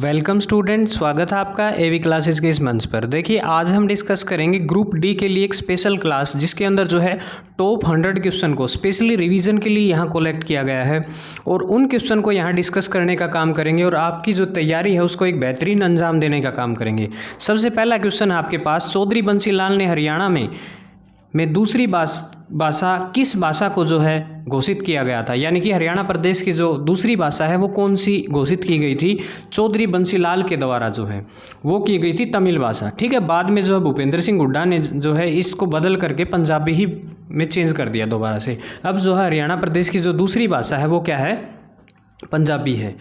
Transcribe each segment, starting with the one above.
Welcome student, स्वागत है आपका एवी क्लासेस के इस मंच पर। देखिए, आज हम डिस्कस करेंगे ग्रुप डी के लिए एक स्पेशल क्लास, जिसके अंदर जो है टॉप 100 क्वेश्चन को स्पेशली रिवीजन के लिए यहाँ कलेक्ट किया गया है और उन क्वेश्चन को यहाँ डिस्कस करने का काम करेंगे और आपकी जो तैयारी है उसको एक बेहतरीन अंजाम देने का काम करेंगे। सबसे पहला क्वेश्चन है आपके पास, चौधरी बंसी लाल ने हरियाणा में दूसरी भाषा किस भाषा को जो है घोषित किया गया था, यानी कि हरियाणा प्रदेश की जो दूसरी भाषा है वो कौन सी घोषित की गई थी चौधरी बंसी लाल के द्वारा, जो है वो की गई थी तमिल भाषा। ठीक है, बाद में जो है भूपेंद्र सिंह हुड्डा ने जो है इसको बदल करके पंजाबी ही में चेंज कर दिया दोबारा से। अब जो है हरियाणा प्रदेश की जो दूसरी भाषा है वो क्या है, पंजाबी है।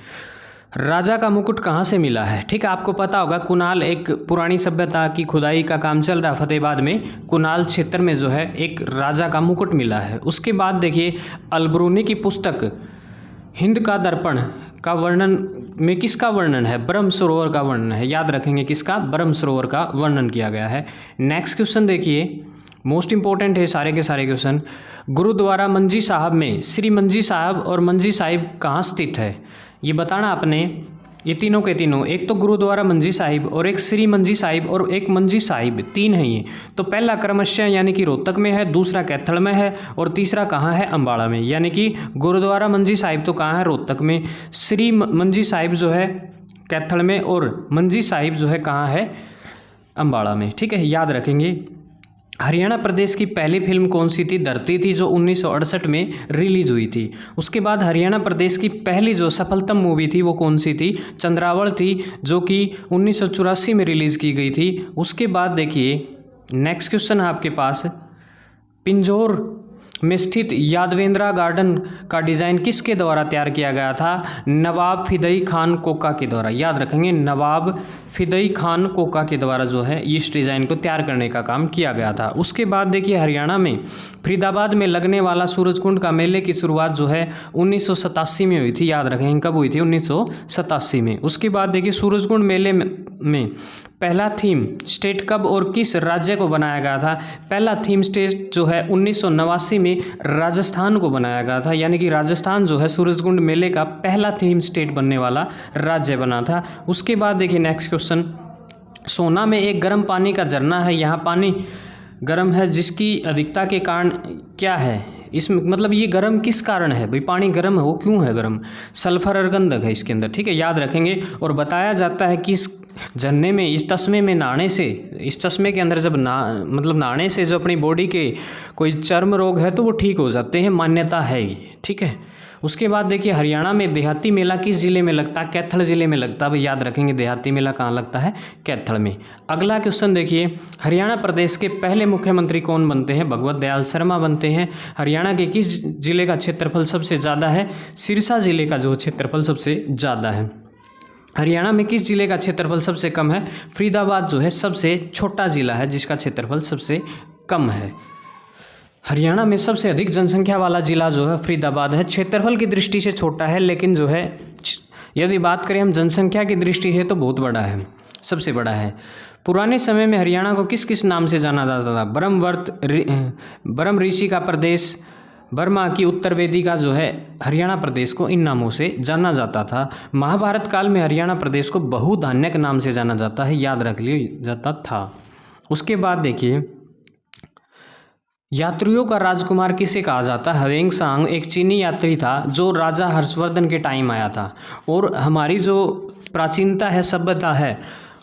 राजा का मुकुट कहाँ से मिला है? ठीक है, आपको पता होगा कुनाल एक पुरानी सभ्यता की खुदाई का काम चल रहा है फतेहाबाद में, कुनाल क्षेत्र में जो है एक राजा का मुकुट मिला है। उसके बाद देखिए, अलबरूनी की पुस्तक हिंद का दर्पण का वर्णन में किसका वर्णन है? ब्रह्म सरोवर का वर्णन है। याद रखेंगे किसका? ब्रह्म सरोवर का वर्णन किया गया है। नेक्स्ट क्वेश्चन देखिए, मोस्ट इंपॉर्टेंट है सारे के सारे क्वेश्चन। गुरुद्वारा मंजी साहब में श्री मंजी साहब और मंजी साहिब कहाँ स्थित है? ये बताना आपने। ये तीनों के तीनों, एक तो गुरुद्वारा मंजी साहिब और एक श्री मंजी साहिब और एक मंजी साहिब, तीन है ये। तो पहला क्रमशः यानी कि रोहतक में है, दूसरा कैथल में है और तीसरा कहाँ है? अम्बाड़ा में। यानी कि गुरुद्वारा मंजी साहिब तो कहाँ है? रोहतक में। श्री मंजी साहिब जो है कैथल में और मंजी साहिब जो है कहाँ है? अम्बाड़ा में। ठीक है, याद रखेंगे। हरियाणा प्रदेश की पहली फिल्म कौन सी थी? धरती थी, जो 1968 में रिलीज हुई थी। उसके बाद हरियाणा प्रदेश की पहली जो सफलतम मूवी थी वो कौन सी थी? चंद्रावल थी, जो कि 1984 में रिलीज़ की गई थी। उसके बाद देखिए, नेक्स्ट क्वेश्चन है आपके पास, पिंजौर में स्थित यादवेंद्रा गार्डन का डिज़ाइन किसके द्वारा तैयार किया गया था? नवाब फिदई खान कोका के द्वारा। याद रखेंगे, नवाब फिदई खान कोका के द्वारा जो है इस डिज़ाइन को तैयार करने का काम किया गया था। उसके बाद देखिए, हरियाणा में फरीदाबाद में लगने वाला सूरजकुंड का मेले की शुरुआत जो है 1987 में हुई थी। याद रखेंगे कब हुई थी? 1987 में। उसके बाद देखिए, सूरजकुंड मेले में पहला थीम स्टेट कब और किस राज्य को बनाया गया था? पहला थीम स्टेट जो है 1989 में राजस्थान को बनाया गया था, यानी कि राजस्थान जो है सूरजकुंड मेले का पहला थीम स्टेट बनने वाला राज्य बना था। उसके बाद देखिए, नेक्स्ट क्वेश्चन, सोना में एक गर्म पानी का झरना है, यहाँ पानी गर्म है, जिसकी अधिकता के कारण क्या है? इसमें मतलब ये गर्म किस कारण है भाई? पानी गर्म है, वो क्यों है गर्म? सल्फर और गंधक है इसके अंदर। ठीक है, याद रखेंगे। और बताया जाता है कि इस झरने में, इस चश्मे में नहाने से, इस चश्मे के अंदर जब नहाने से जो अपनी बॉडी के कोई चर्म रोग है तो वो ठीक हो जाते हैं, मान्यता है ये। ठीक है, उसके बाद देखिए, हरियाणा में देहाती मेला किस जिले में लगता है? कैथल जिले में लगता है। भाई याद रखेंगे, देहाती मेला कहाँ लगता है? कैथल में। अगला क्वेश्चन देखिए, हरियाणा प्रदेश के पहले मुख्यमंत्री कौन बनते हैं? भगवत दयाल शर्मा बनते हैं। हरियाणा के किस जिले का क्षेत्रफल सबसे ज़्यादा है? सिरसा जिले का जो क्षेत्रफल सबसे ज़्यादा है। हरियाणा में किस जिले का क्षेत्रफल सबसे कम है? फरीदाबाद जो है सबसे छोटा जिला है जिसका क्षेत्रफल सबसे कम है। हरियाणा में सबसे अधिक जनसंख्या वाला जिला जो है फरीदाबाद है। क्षेत्रफल की दृष्टि से छोटा है, लेकिन जो है यदि बात करें हम जनसंख्या की दृष्टि से तो बहुत बड़ा है, सबसे बड़ा है। पुराने समय में हरियाणा को किस किस नाम से जाना जाता था? ब्रह्म ऋषि का प्रदेश, बर्मा की उत्तर वेदिका जो है हरियाणा प्रदेश को इन नामों से जाना जाता था। महाभारत काल में हरियाणा प्रदेश को बहुधान्यक नाम से जाना जाता है, याद रख लिया जाता था। उसके बाद देखिए, यात्रियों का राजकुमार किसे कहा जाता है? ह्वेन सांग एक चीनी यात्री था जो राजा हर्षवर्धन के टाइम आया था। और हमारी जो प्राचीनता है, सभ्यता है,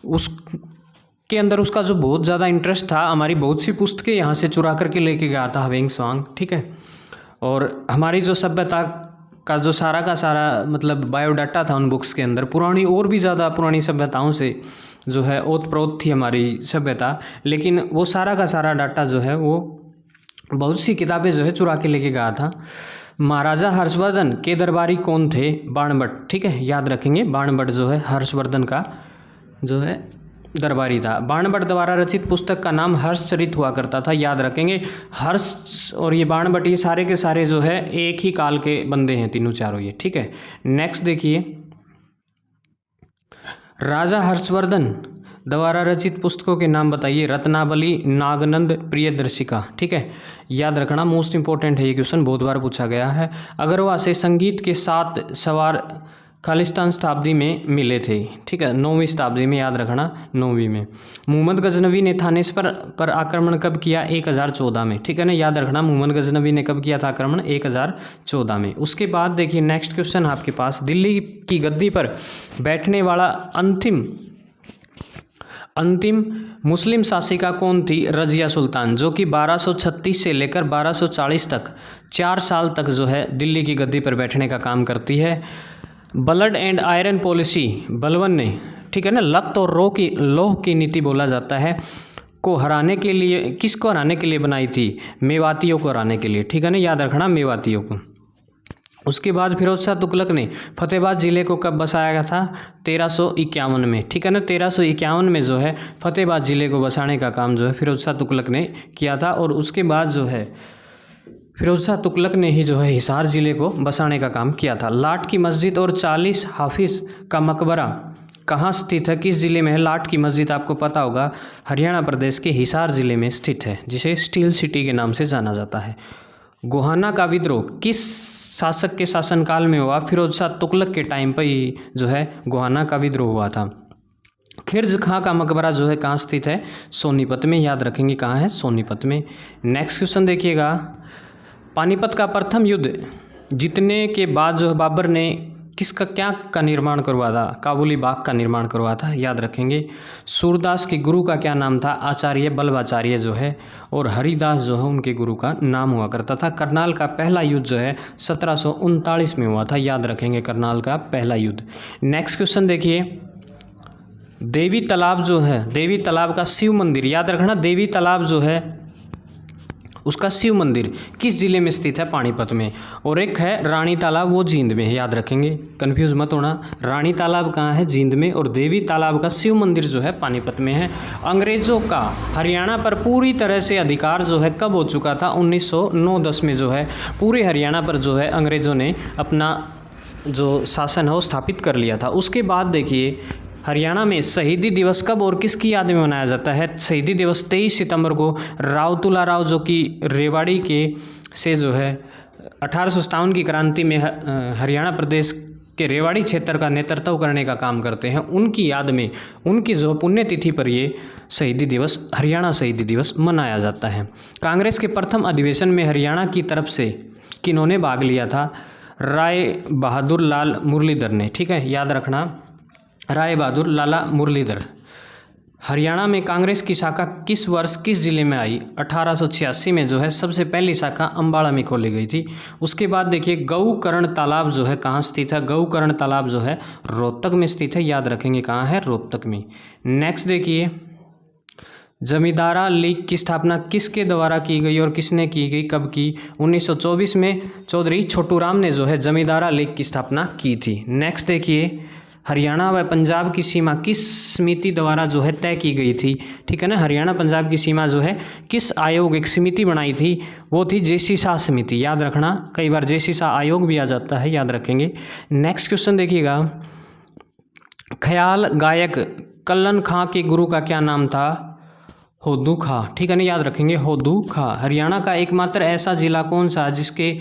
उसके अंदर उसका जो बहुत ज़्यादा इंटरेस्ट था, हमारी बहुत सी पुस्तकें यहाँ से चुरा करके लेके गया था ह्वेन सांग। ठीक है, और हमारी जो सभ्यता का जो सारा का सारा मतलब बायोडाटा था उन बुक्स के अंदर, पुरानी और भी ज़्यादा पुरानी सभ्यताओं से जो है ओत प्रोत थी हमारी सभ्यता, लेकिन वो सारा का सारा डाटा जो है वो बहुत सी किताबें जो है चुरा के लेके गया था। महाराजा हर्षवर्धन के दरबारी कौन थे? बाणभट्ट। ठीक है, याद रखेंगे, बाणभट्ट जो है हर्षवर्धन का जो है दरबारी था। बाणभट्ट द्वारा रचित पुस्तक का नाम हर्षचरित हुआ करता था। याद रखेंगे, हर्ष और ये बाणभट्ट, ये सारे के सारे जो है एक ही काल के बंदे हैं तीनों चारों ये। ठीक है, नेक्स्ट देखिए, राजा हर्षवर्धन द्वारा रचित पुस्तकों के नाम बताइए। रत्नावली, नागनंद, प्रियदर्शिका। ठीक है, याद रखना, मोस्ट इंपॉर्टेंट है ये क्वेश्चन, बहुत बार पूछा गया है। अगरवा से संगीत के साथ सवार खालिस्तान शताब्दी में मिले थे। ठीक है, 9वीं शताब्दी में, याद रखना 9वीं में। मुहम्मद गजनवी ने थानेश्वर पर आक्रमण कब किया? 1014 में। ठीक है ना, याद रखना मुहम्मद गजनवी ने कब किया था आक्रमण? 1014 में। उसके बाद देखिए नेक्स्ट क्वेश्चन आपके पास, दिल्ली की गद्दी पर बैठने वाला अंतिम मुस्लिम शासिका कौन थी? रजिया सुल्तान, जो कि 1236 से लेकर 1240 तक 4 साल तक जो है दिल्ली की गद्दी पर बैठने का काम करती है। Blood and iron policy Balban ने, ठीक है ना, लख्त और लौह की नीति बोला जाता है, को हराने के लिए, किसको हराने के लिए बनाई थी? मेवातियों को हराने के लिए। ठीक है ना, याद रखना मेवातियों को। उसके बाद फिरोज शाह तुगलक ने फतेहाबाद ज़िले को कब बसाया गया था? 1351 में। ठीक है ना, 1351 में जो है फतेहाबाद ज़िले को बसाने का काम जो है फिरोज शाह तुगलक ने किया था। और उसके बाद जो है फिरोज शाह तुगलक ने ही जो है हिसार ज़िले को बसाने का काम किया था। लाट की मस्जिद और 40 हाफिज़ का मकबरा कहाँ स्थित है? किस ज़िले में है? लाट की मस्जिद आपको पता होगा, हरियाणा प्रदेश के हिसार ज़िले में स्थित है, जिसे स्टील सिटी के नाम से जाना जाता है। गोहाना का विद्रोह किस शासक के शासनकाल में हुआ? फिरोज शाह तुगलक के टाइम पर ही जो है गोहाना का विद्रोह हुआ था। खिर्ज खां का मकबरा जो है कहाँ स्थित है? सोनीपत में। याद रखेंगे कहाँ है? सोनीपत में। नेक्स्ट क्वेश्चन देखिएगा, पानीपत का प्रथम युद्ध जीतने के बाद जो है बाबर ने किसका क्या का निर्माण करवा था? काबुली बाग का निर्माण करवा था। याद रखेंगे। सूरदास के गुरु का क्या नाम था? आचार्य बल्लभाचार्य जो है, और हरिदास जो है उनके गुरु का नाम हुआ करता था। करनाल का पहला युद्ध जो है 1739 में हुआ था। याद रखेंगे करनाल का पहला युद्ध। नेक्स्ट क्वेश्चन देखिए, देवी तालाब जो है, देवी तालाब का शिव मंदिर, याद रखना देवी तालाब जो है उसका शिव मंदिर किस जिले में स्थित है? पानीपत में। और एक है रानी तालाब, वो जींद में है। याद रखेंगे, कंफ्यूज मत होना। रानी तालाब कहाँ है? जींद में। और देवी तालाब का शिव मंदिर जो है पानीपत में है। अंग्रेज़ों का हरियाणा पर पूरी तरह से अधिकार जो है कब हो चुका था? 1909-10 में जो है पूरे हरियाणा पर जो है अंग्रेज़ों ने अपना जो शासन है वो स्थापित कर लिया था। उसके बाद देखिए हरियाणा में शहीदी दिवस कब और किसकी याद में मनाया जाता है? शहीदी दिवस 23 सितंबर को राव तुला राव, जो कि रेवाड़ी के से जो है 1857 की क्रांति में हरियाणा प्रदेश के रेवाड़ी क्षेत्र का नेतृत्व करने का काम करते हैं, उनकी याद में, उनकी जो पुण्यतिथि पर ये शहीदी दिवस, हरियाणा शहीदी दिवस मनाया जाता है। कांग्रेस के प्रथम अधिवेशन में हरियाणा की तरफ से किन्होंने भाग लिया था? राय बहादुर लाल मुरलीधर ने। ठीक है, याद रखना राय बहादुर लाला मुरलीधर। हरियाणा में कांग्रेस की शाखा किस वर्ष किस जिले में आई? 1886 में जो है सबसे पहली शाखा अम्बाड़ा में खोली गई थी। उसके बाद देखिए गौकर्ण तालाब जो है कहाँ स्थित है? गौकर्ण तालाब जो है रोहतक में स्थित है। याद रखेंगे कहाँ है? रोहतक में। नेक्स्ट देखिए, जमींदारा लीग की स्थापना किसके द्वारा की गई और किसने की गई, कब की? 1924 में चौधरी छोटू राम ने जो है जमींदारा लीग की स्थापना की थी। नेक्स्ट देखिए, हरियाणा व पंजाब की सीमा किस समिति द्वारा जो है तय की गई थी? ठीक है ना, हरियाणा पंजाब की सीमा जो है किस आयोग, एक समिति बनाई थी, वो थी जेसी शाह समिति। याद रखना, कई बार जेसी शाह आयोग भी आ जाता है, याद रखेंगे। नेक्स्ट क्वेश्चन देखिएगा, ख्याल गायक कल्लन खां के गुरु का क्या नाम था? होदू खां। ठीक है ना, याद रखेंगे होदू खां। हरियाणा का एकमात्र ऐसा जिला कौन सा है जिसके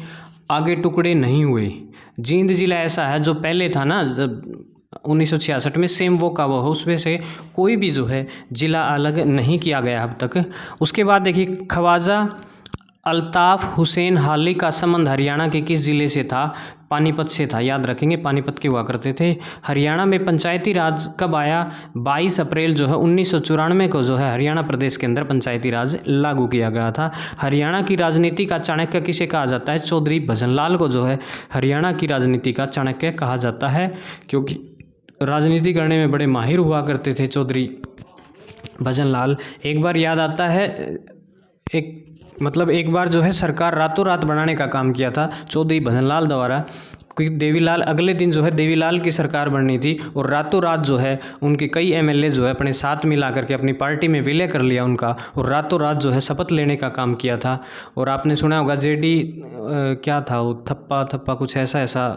आगे टुकड़े नहीं हुए? जींद जिला ऐसा है जो पहले था ना, जब 1966 में, सेम वो का वो है, उसमें से कोई भी जो है जिला अलग नहीं किया गया अब तक। उसके बाद देखिए, ख्वाजा अल्ताफ़ हुसैन हाली का संबंध हरियाणा के किस जिले से था? पानीपत से था। याद रखेंगे, पानीपत के हुआ करते थे। हरियाणा में पंचायती राज कब आया? 22 अप्रैल जो है 1994 को जो है हरियाणा प्रदेश के अंदर पंचायती राज लागू किया गया था। हरियाणा की राजनीति का चाणक्य किसे कहा जाता है? चौधरी भजनलाल को जो है हरियाणा की राजनीति का चाणक्य कहा जाता है, क्योंकि राजनीति करने में बड़े माहिर हुआ करते थे चौधरी भजनलाल। एक बार याद आता है, एक बार जो है सरकार रातों रात बनाने का काम किया था चौधरी भजनलाल द्वारा, क्योंकि देवीलाल, अगले दिन जो है देवीलाल की सरकार बननी थी, और रातों रात जो है उनके कई एमएलए जो है अपने साथ मिला करके अपनी पार्टी में विलय कर लिया उनका, और रातों रात जो है शपथ लेने का काम किया था। और आपने सुना होगा जेडी क्या था वो, थप्पा कुछ ऐसा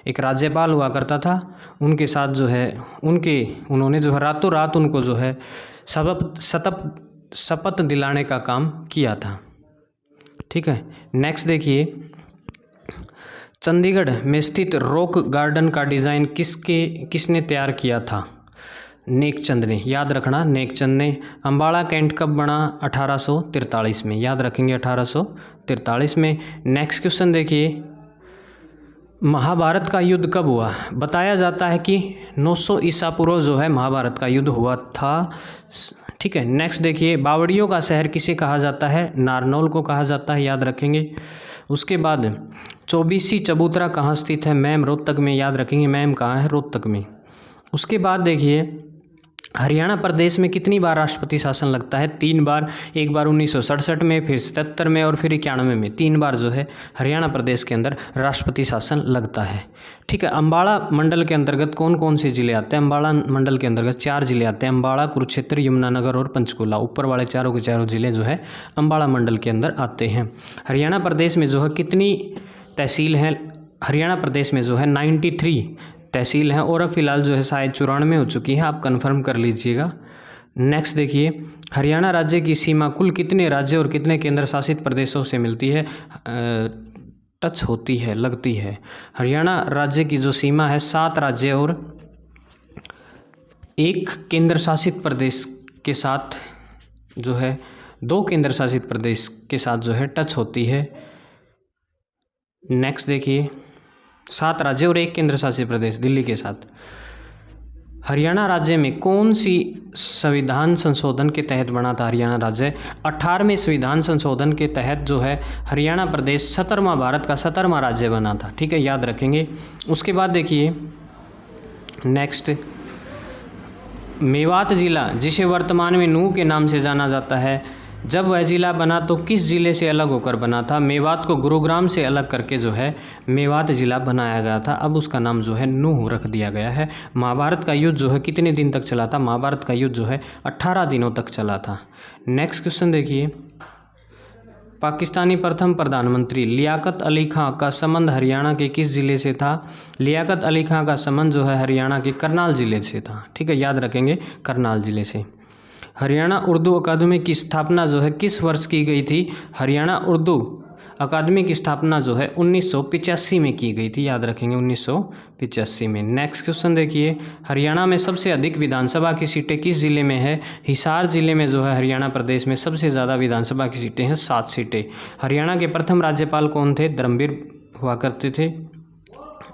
एक राज्यपाल हुआ करता था, उनके साथ जो है उन्होंने जो है रातों रात उनको जो है शपथ दिलाने का काम किया था। ठीक है, नेक्स्ट देखिए, चंडीगढ़ में स्थित रॉक गार्डन का डिज़ाइन किसने तैयार किया था? नेकचंद ने, याद रखना नेकचंद ने। अम्बाड़ा कैंट कब बना? 1843 में, याद रखेंगे 1843 में। नेक्स्ट क्वेश्चन देखिए, महाभारत का युद्ध कब हुआ? बताया जाता है कि 900 ईसा पूर्व जो है महाभारत का युद्ध हुआ था। ठीक है, नेक्स्ट देखिए, बावड़ियों का शहर किसे कहा जाता है? नारनौल को कहा जाता है, याद रखेंगे। उसके बाद 24वीं चबूतरा कहाँ स्थित है? मैम रोहतक में, याद रखेंगे। मैम कहाँ है? रोहतक में। उसके बाद देखिए, हरियाणा प्रदेश में कितनी बार राष्ट्रपति शासन लगता है? 3 बार। एक बार 1967 में, फिर 77 में और फिर 91 में। 3 बार जो है हरियाणा प्रदेश के अंदर राष्ट्रपति शासन लगता है। ठीक है, अम्बाड़ा मंडल के अंतर्गत कौन कौन से जिले आते हैं? अम्बाड़ा मंडल के अंतर्गत 4 जिले आते हैं, अम्बाड़ा, कुरुक्षेत्र, यमुनानगर और पंचकुला। ऊपर वाले चारों के चारों जिले जो है अम्बाड़ा मंडल के अंदर आते हैं। हरियाणा प्रदेश में जो है कितनी तहसील हैं? हरियाणा प्रदेश में जो है 93 तहसील हैं और अब फिलहाल जो है शायद 94 हो चुकी हैं, आप कंफर्म कर लीजिएगा। नेक्स्ट देखिए, हरियाणा राज्य की सीमा कुल कितने राज्य और कितने केंद्र शासित प्रदेशों से मिलती है? टच होती है, लगती है। हरियाणा राज्य की जो सीमा है 7 राज्य और 1 केंद्र शासित प्रदेश के साथ जो है 2 केंद्र शासित प्रदेश के साथ जो है टच होती है। नेक्स्ट देखिए, 7 राज्य और 1 केंद्र शासित प्रदेश दिल्ली के साथ। हरियाणा राज्य में कौन सी संविधान संशोधन के तहत बना था हरियाणा राज्य? 18वें संविधान संशोधन के तहत जो है हरियाणा प्रदेश 17वां भारत का 17वां राज्य बना था। ठीक है, याद रखेंगे। उसके बाद देखिए नेक्स्ट, मेवात जिला जिसे वर्तमान में नूह के नाम से जाना जाता है, जब वह जिला बना तो किस जिले से अलग होकर बना था? मेवात को गुरुग्राम से अलग करके जो है मेवात जिला बनाया गया था। अब उसका नाम जो है नूह रख दिया गया है। महाभारत का युद्ध जो है कितने दिन तक चला था? महाभारत का युद्ध जो है 18 दिनों तक चला था। नेक्स्ट क्वेश्चन देखिए, पाकिस्तानी प्रथम प्रधानमंत्री लियाकत अली खां का संबंध हरियाणा के किस जिले से था? लियाकत अली खां का संबंध जो है हरियाणा के करनाल जिले से था। ठीक है, याद रखेंगे करनाल जिले से। हरियाणा उर्दू अकादमी की स्थापना जो है किस वर्ष की गई थी? हरियाणा उर्दू अकादमी की स्थापना जो है 1985 में की गई थी, याद रखेंगे 1985 में। नेक्स्ट क्वेश्चन देखिए, हरियाणा में सबसे अधिक विधानसभा की सीटें किस जिले में है? हिसार जिले में जो है हरियाणा प्रदेश में सबसे ज़्यादा विधानसभा की सीटें हैं, 7 सीटें। हरियाणा के प्रथम राज्यपाल कौन थे? धर्मवीर हुआ करते थे।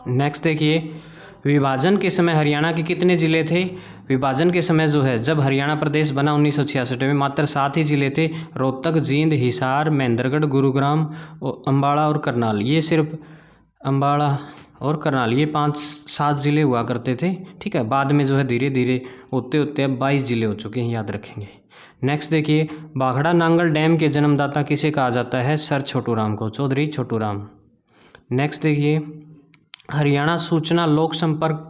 नेक्स्ट देखिए, विभाजन के समय हरियाणा के कितने जिले थे? विभाजन के समय जो है जब हरियाणा प्रदेश बना 1966 में मात्र 7 ही जिले थे, रोहतक, जींद, हिसार, महेंद्रगढ़, गुरुग्राम, अम्बाड़ा और करनाल। ये सिर्फ अम्बाड़ा और करनाल ये 5-7 जिले हुआ करते थे। ठीक है, बाद में जो है धीरे धीरे होते होते अब 22 जिले हो चुके हैं, याद रखेंगे। नेक्स्ट देखिए, भाखड़ा नांगल डैम के जन्मदाता किसे कहा जाता है? सर छोटूराम को, चौधरी छोटूराम। नेक्स्ट देखिए, हरियाणा सूचना लोक संपर्क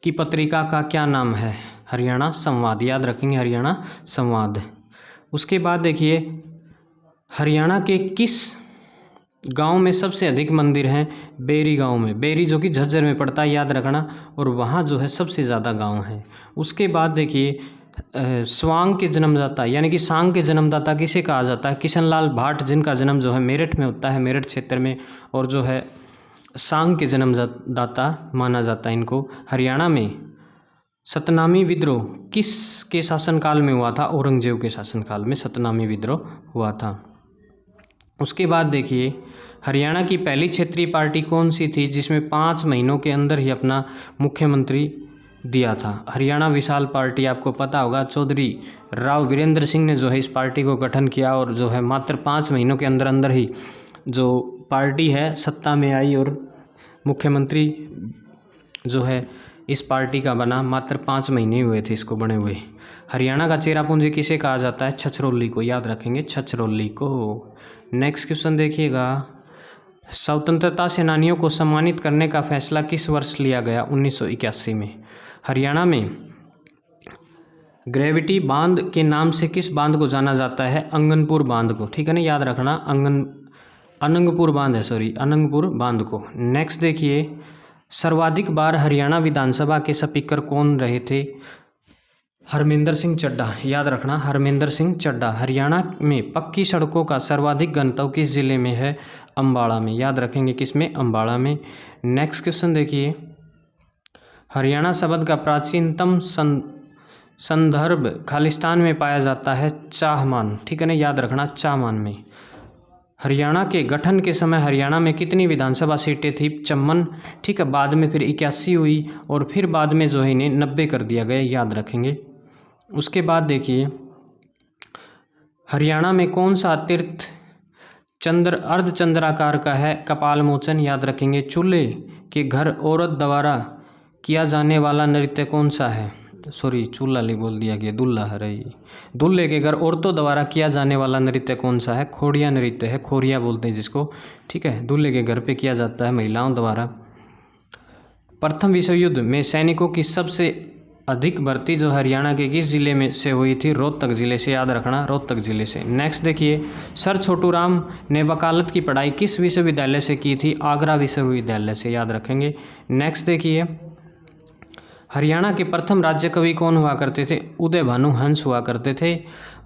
की पत्रिका का क्या नाम है? हरियाणा संवाद, याद रखेंगे हरियाणा संवाद। उसके बाद देखिए, हरियाणा के किस गांव में सबसे अधिक मंदिर हैं? बेरी गांव में, बेरी जो कि झज्जर में पड़ता है, याद रखना, और वहाँ जो है सबसे ज़्यादा गांव हैं। उसके बाद देखिए, स्वांग के जन्मदाता यानी कि सांग के जन्मदाता किसे कहा जाता है? किशनलाल भाट, जिनका जन्म जो है मेरठ में होता है, मेरठ क्षेत्र में, और जो है सांग के जन्मदाता माना जाता है इनको। हरियाणा में सतनामी विद्रोह किस के शासनकाल में हुआ था? औरंगजेब के शासनकाल में सतनामी विद्रोह हुआ था। उसके बाद देखिए, हरियाणा की पहली क्षेत्रीय पार्टी कौन सी थी जिसमें 5 महीनों के अंदर ही अपना मुख्यमंत्री दिया था? हरियाणा विशाल पार्टी, आपको पता होगा, चौधरी राव वीरेंद्र सिंह ने जो है इस पार्टी को गठन किया और जो है मात्र 5 महीनों के अंदर अंदर ही जो पार्टी है सत्ता में आई और मुख्यमंत्री जो है इस पार्टी का बना। मात्र 5 महीने हुए थे इसको बने हुए। हरियाणा का चेरापूंजी किसे कहा जाता है? छछरौली को, याद रखेंगे छछरौली को। नेक्स्ट क्वेश्चन देखिएगा, स्वतंत्रता सेनानियों को सम्मानित करने का फैसला किस वर्ष लिया गया? 1981 में। हरियाणा में ग्रेविटी बांध के नाम से किस बांध को जाना जाता है? अंगनपुर बांध को। ठीक है ना, याद रखना, अनंगपुर बांध है, सॉरी, अनंगपुर बांध को। नेक्स्ट देखिए, सर्वाधिक बार हरियाणा विधानसभा के स्पीकर कौन रहे थे? हरमिंदर सिंह चड्ढा, याद रखना हरमिंदर सिंह चड्ढा। हरियाणा में पक्की सड़कों का सर्वाधिक घनत्व किस जिले में है? अम्बाड़ा में, याद रखेंगे किस में? अम्बाड़ा में। नेक्स्ट क्वेश्चन देखिए, हरियाणा शब्द का प्राचीनतम संदर्भ खालिस्तान में पाया जाता है? चाहमान, ठीक है ना, याद रखना चाहमान में। हरियाणा के गठन के समय हरियाणा में कितनी विधानसभा सीटें थी? 54, ठीक है। बाद में फिर 81 हुई और फिर बाद में जो है इन्हें 90 कर दिया गया, याद रखेंगे। उसके बाद देखिए, हरियाणा में कौन सा तीर्थ अर्धचंद्राकार का है? कपाल मोचन, याद रखेंगे। चूल्हे के घर औरत द्वारा किया जाने वाला नृत्य कौन सा है? सॉरी, चूल्हा ले बोल दिया गया, दुल्हा है रही। दुल्हे के घर औरतों द्वारा किया जाने वाला नृत्य कौन सा है? खोड़िया नृत्य है, खोरिया बोलते हैं जिसको, ठीक है। दुल्हे के घर पे किया जाता है महिलाओं द्वारा। प्रथम विश्व युद्ध में सैनिकों की सबसे अधिक भर्ती जो हरियाणा के किस जिले में से हुई थी? रोहतक जिले से, याद रखना रोहतक जिले से। नेक्स्ट देखिए, सर छोटू राम ने वकालत की पढ़ाई किस विश्वविद्यालय से की थी? आगरा विश्वविद्यालय से, याद रखेंगे। नेक्स्ट देखिए, हरियाणा के प्रथम राज्य कवि कौन हुआ करते थे? उदय भानु हंस हुआ करते थे।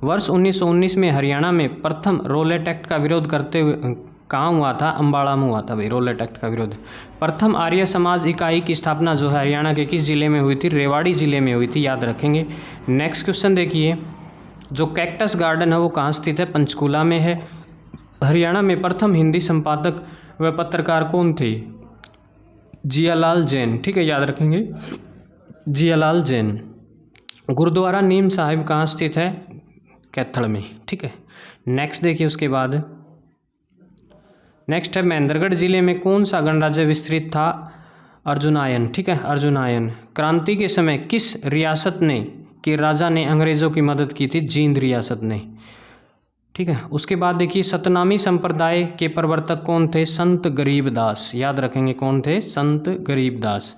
वर्ष 1919 में हरियाणा में प्रथम रोलेट एक्ट का विरोध करते हुए कहाँ हुआ था? अम्बाड़ा में हुआ था भाई, रोलेट एक्ट का विरोध। प्रथम आर्य समाज इकाई की स्थापना जो है हरियाणा के किस जिले में हुई थी? रेवाड़ी जिले में हुई थी, याद रखेंगे। नेक्स्ट क्वेश्चन देखिए, जो कैक्टस गार्डन है वो कहाँ स्थित है? पंचकूला में है। हरियाणा में प्रथम हिंदी संपादक व पत्रकार कौन थे? जियालाल जैन, ठीक है, याद रखेंगे जियालाल जैन। गुरुद्वारा नीम साहिब कहाँ स्थित है? कैथल में, ठीक है। नेक्स्ट देखिए, उसके बाद नेक्स्ट है, महेंद्रगढ़ जिले में कौन सा गणराज्य विस्तृत था? अर्जुनायन, ठीक है, अर्जुनायन। क्रांति के समय किस रियासत ने के राजा ने अंग्रेजों की मदद की थी? जींद रियासत ने, ठीक है। उसके बाद देखिए, सतनामी संप्रदाय के प्रवर्तक कौन थे? संत गरीबदास, याद रखेंगे कौन थे? संत गरीबदास।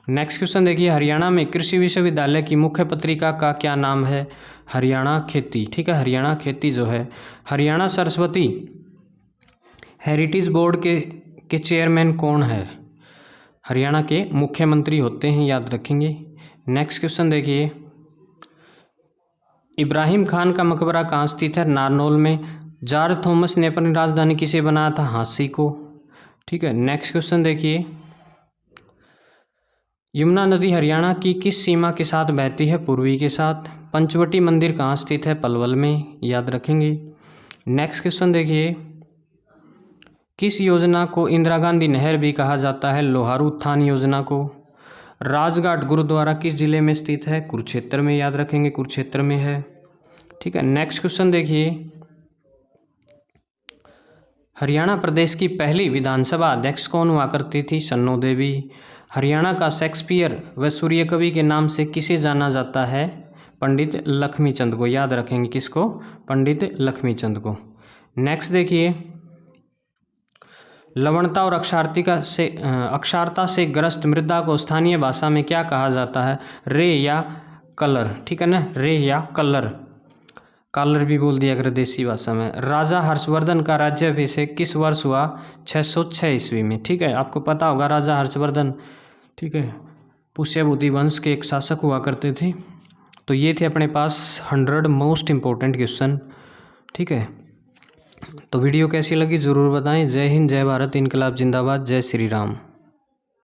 नेक्स्ट क्वेश्चन देखिए, हरियाणा में कृषि विश्वविद्यालय की मुख्य पत्रिका का क्या नाम है? हरियाणा खेती, ठीक है, हरियाणा खेती जो है। हरियाणा सरस्वती हेरिटेज बोर्ड के चेयरमैन कौन है? हरियाणा के मुख्यमंत्री होते हैं, याद रखेंगे। नेक्स्ट क्वेश्चन देखिए, इब्राहिम खान का मकबरा कहाँ स्थित है? नारनौल में। जॉर्ज थॉमस ने अपनी राजधानी किसे बनाया था? हांसी को, ठीक है। नेक्स्ट क्वेश्चन देखिए, यमुना नदी हरियाणा की किस सीमा के साथ बहती है? पूर्वी के साथ। पंचवटी मंदिर कहाँ स्थित है? पलवल में, याद रखेंगे। नेक्स्ट क्वेश्चन देखिए, किस योजना को इंदिरा गांधी नहर भी कहा जाता है? लोहारू उत्थान योजना को। राजघाट गुरुद्वारा किस जिले में स्थित है? कुरुक्षेत्र में, याद रखेंगे कुरुक्षेत्र में है, ठीक है। नेक्स्ट क्वेश्चन देखिए, हरियाणा प्रदेश की पहली विधानसभा अध्यक्ष कौन हुआ करती थी? सन्नो देवी। हरियाणा का शेक्सपियर व सूर्य कवि के नाम से किसे जाना जाता है? पंडित लक्ष्मीचंद को, याद रखेंगे किसको? पंडित लक्ष्मीचंद को। नेक्स्ट देखिए, लवणता और अक्षारता से ग्रस्त मृदा को स्थानीय भाषा में क्या कहा जाता है? रे या कलर, ठीक है ना, रे या कलर भी बोल दिया अगर देसी भाषा में। राजा हर्षवर्धन का राज्याभिषेक किस वर्ष हुआ? 606 ईस्वी में, ठीक है। आपको पता होगा राजा हर्षवर्धन, ठीक है, पुष्यभूति वंश के एक शासक हुआ करते थे। तो ये थे अपने पास 100 मोस्ट इम्पोर्टेंट क्वेश्चन, ठीक है। तो वीडियो कैसी लगी ज़रूर बताएं। जय हिंद, जय भारत, इनकलाब जिंदाबाद, जय श्री राम।